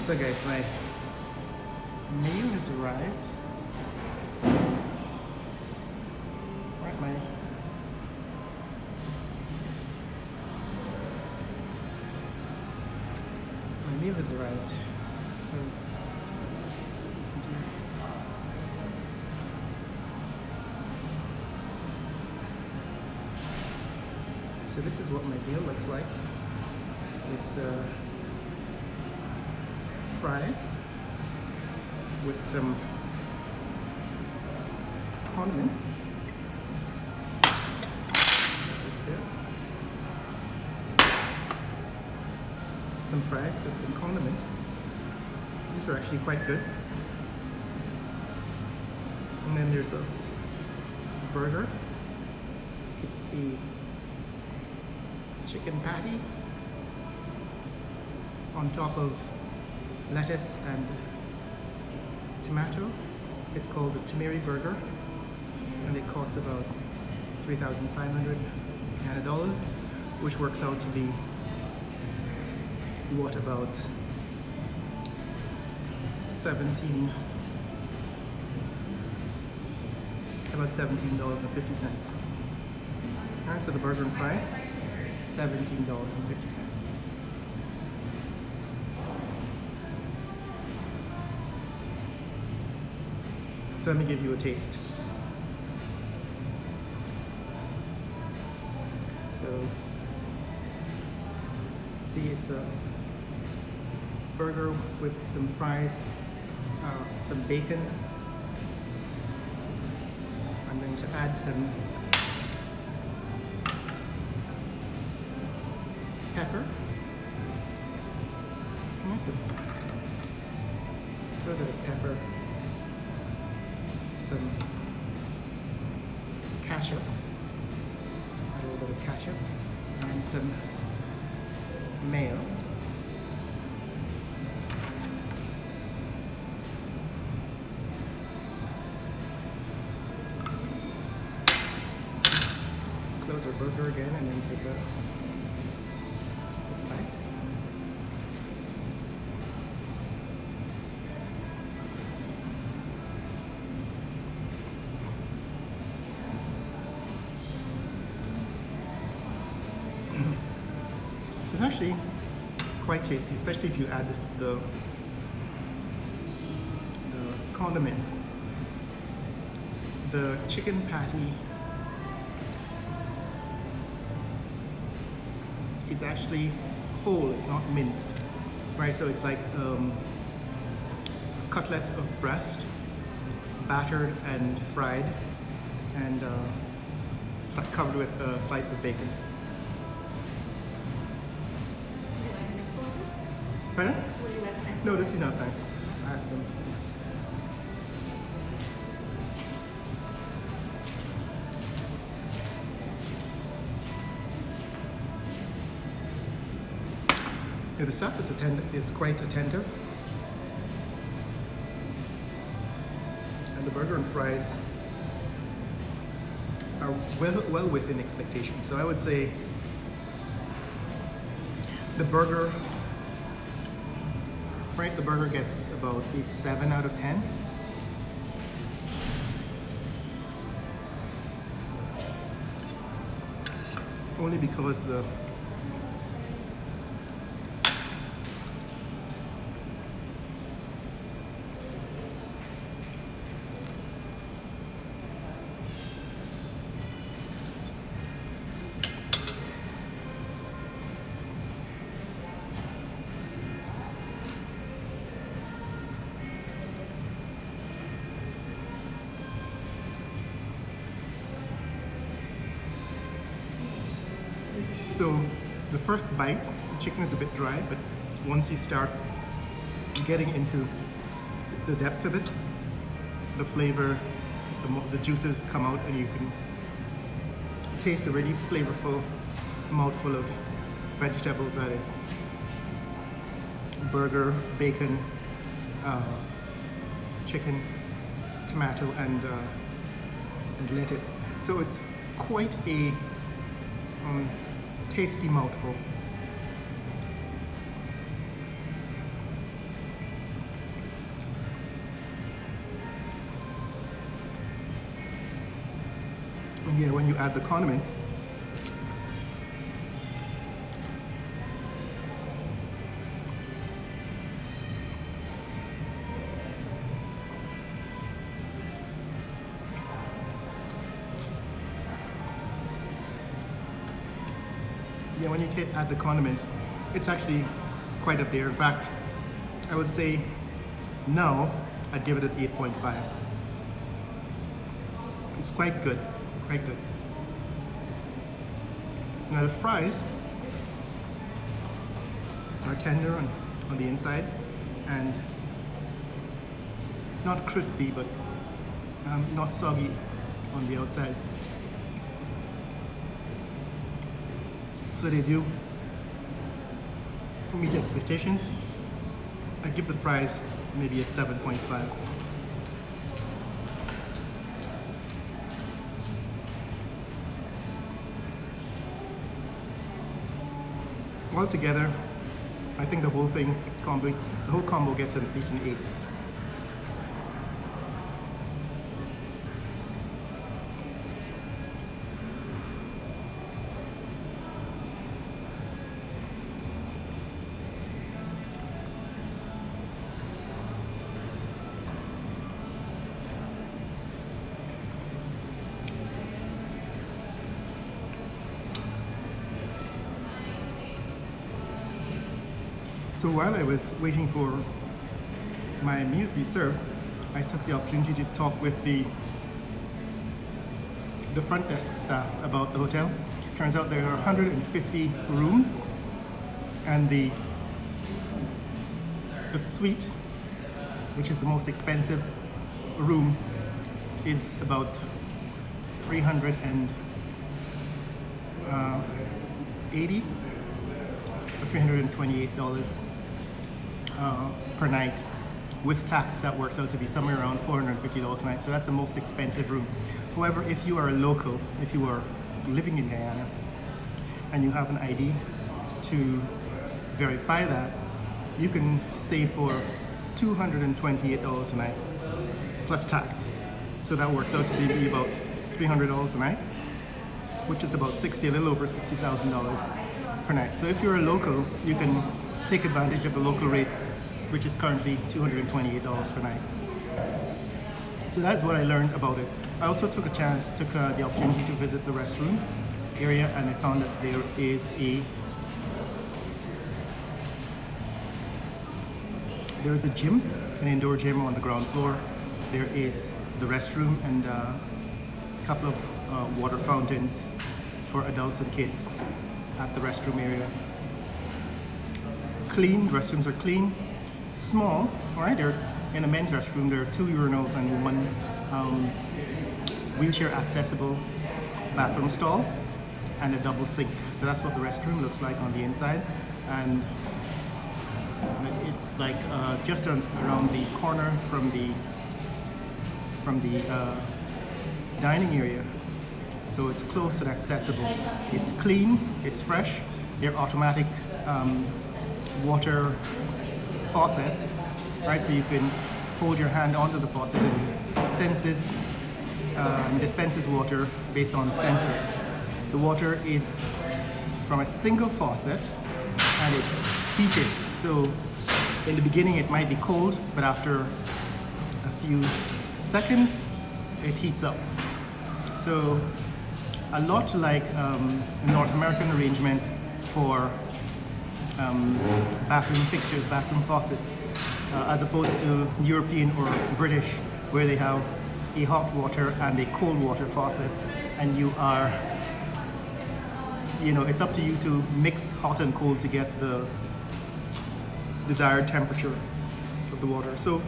So guys, my meal has arrived. Right, my meal has arrived. So this is what my meal looks like. It's fries with some condiments. Some fries with some condiments. These are actually quite good. And then there's a burger. It's a chicken patty on top of lettuce and tomato. It's called the Tamiri burger, and it costs about $3,500 Canada dollars, which works out to be what, about $17.50. Alright, so the burger and fries, $17.50. So let me give you a taste. So, see, it's a burger with some fries, some bacon. I'm going to add some pepper. A little bit of pepper. Some ketchup, a little bit of ketchup, and some mayo. Close our burger again and then take a bite. It's actually quite tasty, especially if you add the condiments. The chicken patty is actually whole, it's not minced, right? So it's like a cutlet of breast, battered and fried, and covered with a slice of bacon. Pardon? Would you like an extra? No, this is enough, thanks. I had some. Yeah, the stuff is quite attentive. And the burger and fries are well within expectation. So I would say the burger gets about a 7 out of 10. Only because so the first bite, the chicken is a bit dry, but once you start getting into the depth of it, the flavor, the juices come out, and you can taste a really flavorful mouthful of vegetables. That is burger, bacon, chicken, tomato, and lettuce. So it's quite a tasty mouthful. Yeah, when you add the condiment, add the condiments, it's actually quite up there. In fact, I would say now I'd give it an 8.5. It's quite good, quite good. Now the fries are tender on the inside and not crispy, but not soggy on the outside. So they do meet expectations. I give the fries maybe a 7.5. Altogether, I think the whole combo gets at least an 8. So while I was waiting for my meal to be served, I took the opportunity to talk with the front desk staff about the hotel. Turns out there are 150 rooms, and the suite, which is the most expensive room, is about $380 or $328 per night. With tax, that works out to be somewhere around $450 a night. So that's the most expensive room. However, if you are a local, if you are living in Guyana and you have an ID to verify that, you can stay for $228 a night plus tax. So that works out to be about $300 a night, which is about a little over $60,000 per night. So if you're a local, you can take advantage of the local rate, which is currently $228 per night. So that's what I learned about it. I also took the opportunity to visit the restroom area, and I found that there is a gym, an indoor gym on the ground floor. There is the restroom and a couple of water fountains for adults and kids at the restroom area. Clean, the restrooms are clean. Small, all right? In a men's restroom, there are 2 urinals and 1 wheelchair accessible bathroom stall and a double sink. So that's what the restroom looks like on the inside. And it's like just around the corner from the dining area. So it's close and accessible. It's clean, it's fresh. They're automatic water faucets, right? So you can hold your hand onto the faucet and dispenses water based on sensors. The water is from a single faucet and it's heated. So in the beginning it might be cold, but after a few seconds it heats up. So a lot like a North American arrangement for bathroom fixtures, bathroom faucets, as opposed to European or British, where they have a hot water and a cold water faucet, and it's up to you to mix hot and cold to get the desired temperature of the water. So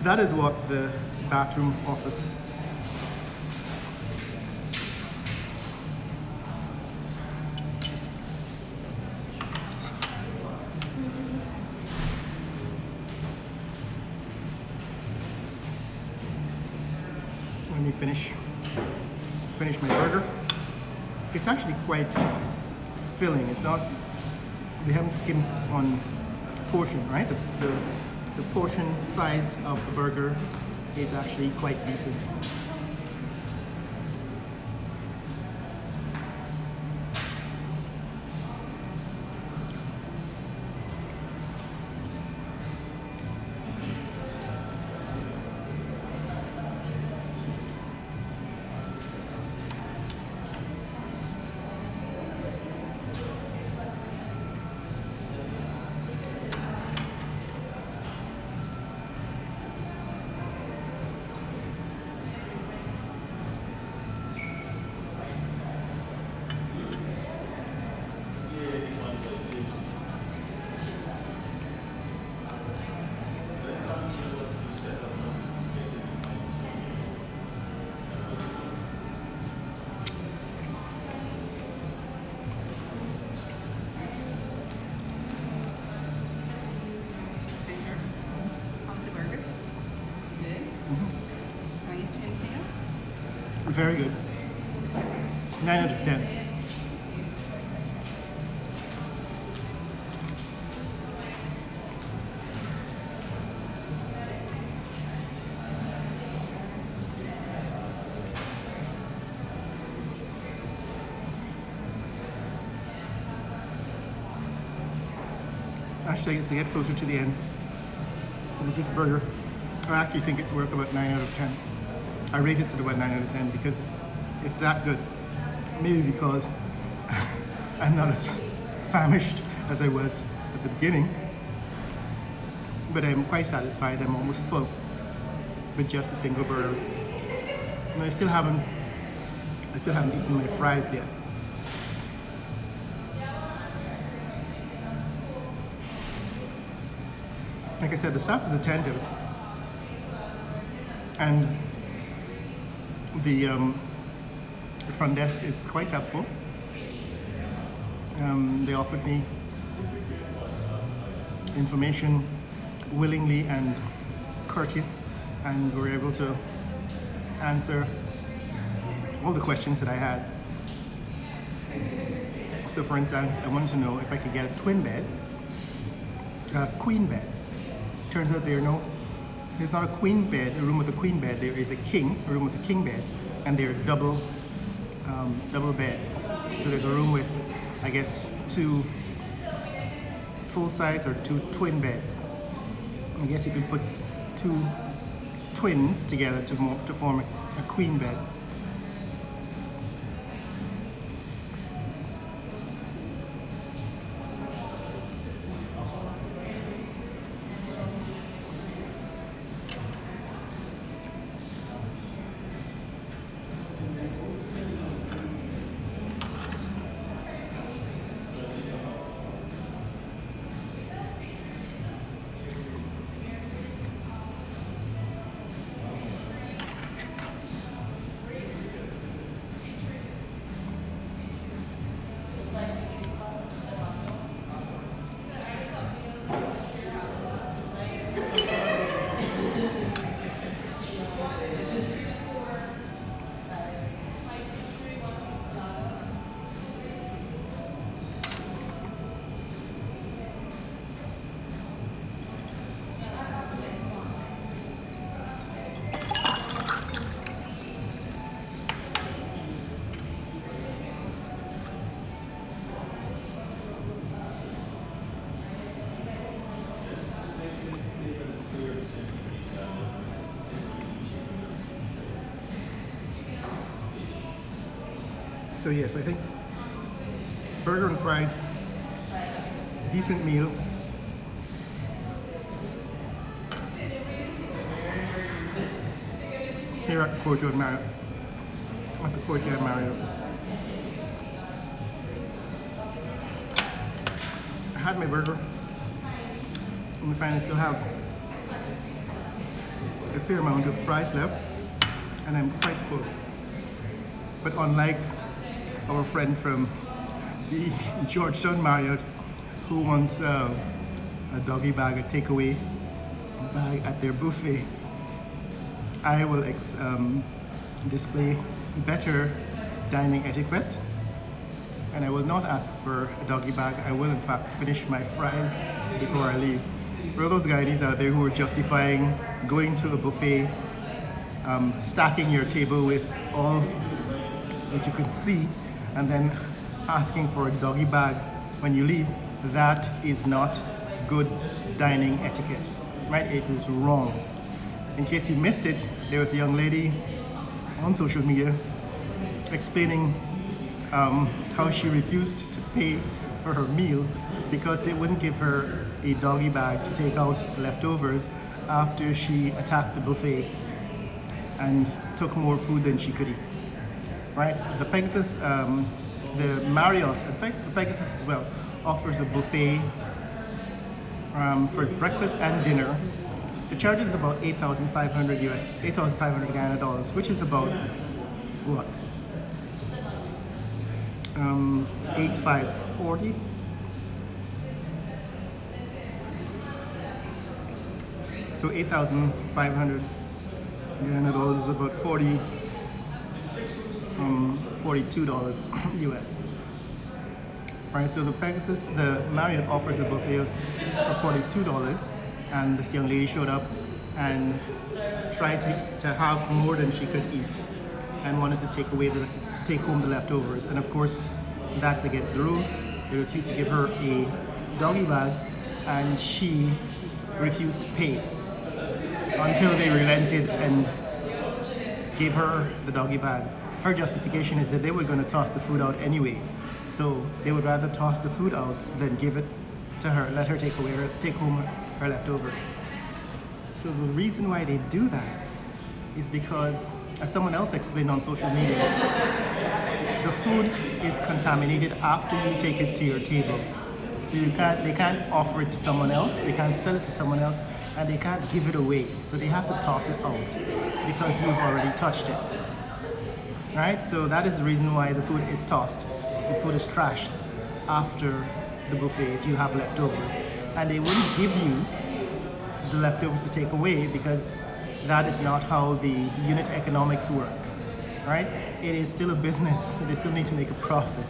that is what the bathroom offers. Let me finish my burger. It's actually quite filling. It's not, they haven't skimped on portion, right? The portion size of the burger is actually quite decent. Very good. 9 out of 10. Actually, as I get closer to the end of this burger, I actually think it's worth about 9 out of 10. I rate it at about 9 out of 10 because it's that good. Maybe because I'm not as famished as I was at the beginning, but I'm quite satisfied. I'm almost full with just a single burger. And I still haven't eaten my fries yet. Like I said, the staff is attentive, and the front desk is quite helpful. They offered me information willingly and courteous, and were able to answer all the questions that I had. So for instance, I wanted to know if I could get a twin bed, a queen bed. Turns out there's not a queen bed, a room with a queen bed. There is a room with a king bed, and they're double beds. So there's a room with, I guess, 2 full size or 2 twin beds. I guess you could put 2 twins together to form a queen bed. So yes, I think burger and fries, decent meal. Here at Courtyard Marriott, at the Courtyard Marriott. I had my burger, and I finally still have a fair amount of fries left, and I'm quite full. But unlike our friend from the Georgetown Marriott who wants a doggy bag, a takeaway bag at their buffet, I will display better dining etiquette, and I will not ask for a doggy bag. I will in fact finish my fries before I leave. For all those guys out there who are justifying going to a buffet, stacking your table with all that you could see, and then asking for a doggy bag when you leave, that is not good dining etiquette, right? It is wrong. In case you missed it, there was a young lady on social media explaining how she refused to pay for her meal because they wouldn't give her a doggy bag to take out leftovers after she attacked the buffet and took more food than she could eat. Right? The Pegasus, the Marriott, in fact the Pegasus as well, offers a buffet for breakfast and dinner. The charge is about 8,500 Guyana dollars, which is about what? 8,540. So 8,500 Guyana dollars is about $42 US. Right, so the Marriott offers a buffet of $42, and this young lady showed up and tried to have more than she could eat, and wanted to take home the leftovers. And of course, that's against the rules. They refused to give her a doggy bag, and she refused to pay until they relented and gave her the doggy bag. Her justification is that they were going to toss the food out anyway, so they would rather toss the food out than give it to her, let her take home her leftovers. So the reason why they do that is because, as someone else explained on social media, the food is contaminated after you take it to your table. So they can't offer it to someone else, they can't sell it to someone else, and they can't give it away. So they have to toss it out because you've already touched it. Right? So that is the reason why the food is tossed. The food is trashed after the buffet if you have leftovers. And they wouldn't give you the leftovers to take away because that is not how the unit economics work. Right? It is still a business. They still need to make a profit.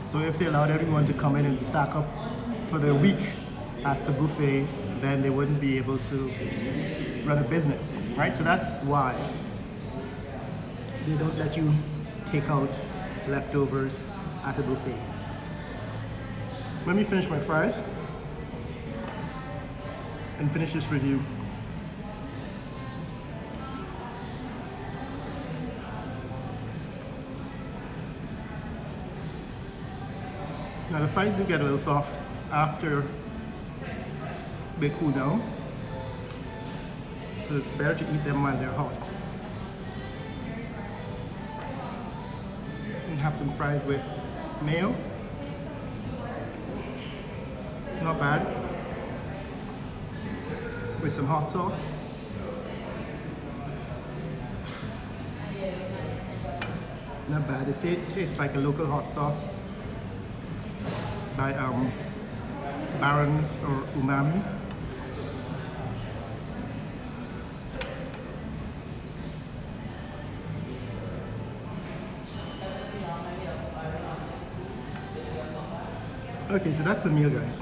So if they allowed everyone to come in and stack up for their week at the buffet, then they wouldn't be able to run a business, right? So that's why they don't let you take out leftovers at a buffet. Let me finish my fries and finish this review. Now the fries do get a little soft after they cool down, so it's better to eat them while they're hot. And have some fries with mayo. Not bad. With some hot sauce. Not bad. They say it tastes like a local hot sauce by Barron's or Umami. Okay, so that's the meal, guys.